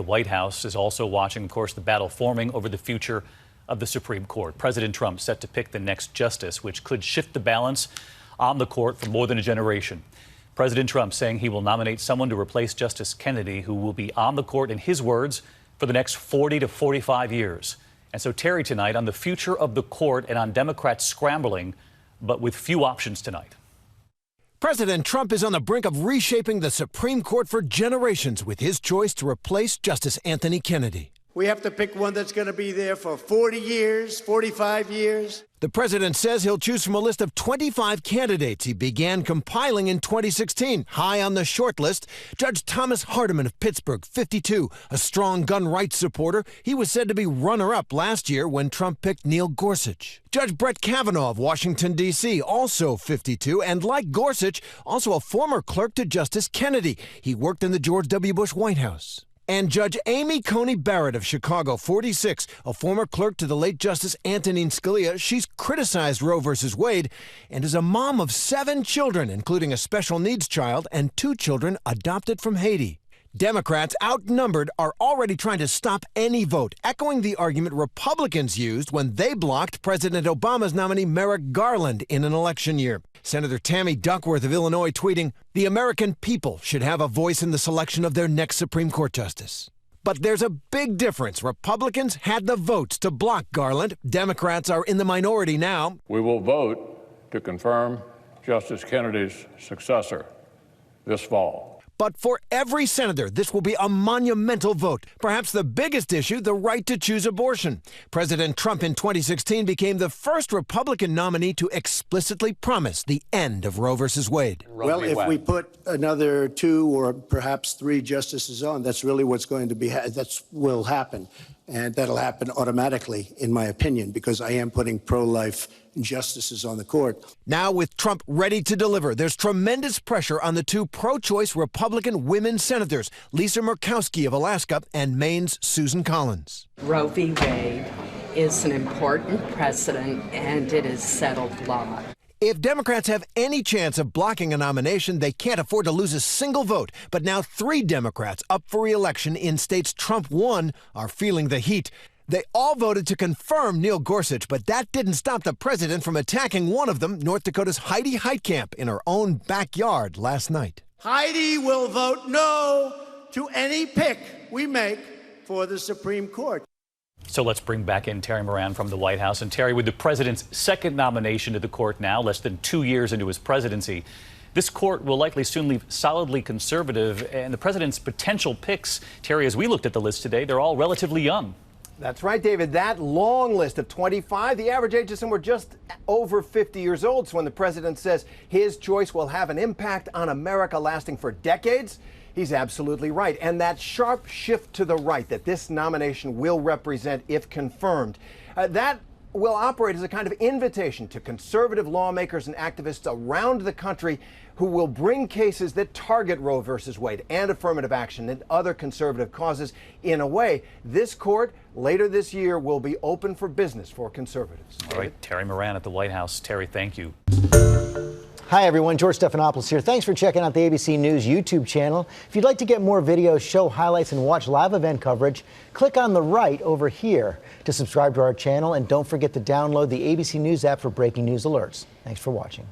White House is also watching, of course, the battle forming over the future of the Supreme Court. President Trump set to pick the next justice, which could shift the balance on the court for more than a generation. President Trump saying he will nominate someone to replace Justice Kennedy, who will be on the court, in his words, for the next 40 to 45 years. And so, Terry, tonight on the future of the court and on Democrats scrambling, but with few options tonight. President Trump is on the brink of reshaping the Supreme Court for generations with his choice to replace Justice Anthony Kennedy. We have to pick one that's going to be there for 40 years, 45 years. The president says he'll choose from a list of 25 candidates he began compiling in 2016. High on the short list, Judge Thomas Hardiman of Pittsburgh, 52, a strong gun rights supporter. He was said to be runner-up last year when Trump picked Neil Gorsuch. Judge Brett Kavanaugh of Washington, D.C., also 52, and like Gorsuch, also a former clerk to Justice Kennedy. He worked in the George W. Bush White House. And Judge Amy Coney Barrett of Chicago, 46, a former clerk to the late Justice Antonin Scalia. She's criticized Roe v. Wade and is a mom of 7 children, including a special needs child and 2 children adopted from Haiti. Democrats, outnumbered, are already trying to stop any vote, echoing the argument Republicans used when they blocked President Obama's nominee Merrick Garland in an election year. Senator Tammy Duckworth of Illinois tweeting, "The American people should have a voice in the selection of their next Supreme Court justice." But there's a big difference. Republicans had the votes to block Garland. Democrats are in the minority now. We will vote to confirm Justice Kennedy's successor this fall. But for every senator, this will be a monumental vote. Perhaps the biggest issue, the right to choose abortion. President Trump in 2016 became the first Republican nominee to explicitly promise the end of Roe v. Wade. Well, if we put another 2 or perhaps 3 justices on, that's really what's going to be, that will happen. And that'll happen automatically, in my opinion, because I am putting pro-life justices on the court. Now, with Trump ready to deliver, there's tremendous pressure on the 2 pro-choice Republican women senators, Lisa Murkowski of Alaska and Maine's Susan Collins. Roe v. Wade is an important precedent, and it is settled law. If Democrats have any chance of blocking a nomination, they can't afford to lose a single vote. But now 3 Democrats up for re-election in states Trump won are feeling the heat. They all voted to confirm Neil Gorsuch, but that didn't stop the president from attacking one of them, North Dakota's Heidi Heitkamp, in her own backyard last night. Heidi will vote no to any pick we make for the Supreme Court. So let's bring back in Terry Moran from the White House. And Terry, with the president's second nomination to the court now, less than 2 years into his presidency, this court will likely soon leave solidly conservative. And the president's potential picks, Terry, as we looked at the list today, they're all relatively young. That's right, David. That long list of 25, the average age of some were just over 50 years old. So when the president says his choice will have an impact on America lasting for decades, he's absolutely right. And that sharp shift to the right that this nomination will represent, if confirmed, that will operate as a kind of invitation to conservative lawmakers and activists around the country who will bring cases that target Roe versus Wade and affirmative action and other conservative causes. In a way, this court later this year will be open for business for conservatives. All right, Terry Moran at the White House. Terry, thank you. Hi, everyone. George Stephanopoulos here. Thanks for checking out the ABC News YouTube channel. If you'd like to get more videos, show highlights, and watch live event coverage, click on the right over here to subscribe to our channel. And don't forget to download the ABC News app for breaking news alerts. Thanks for watching.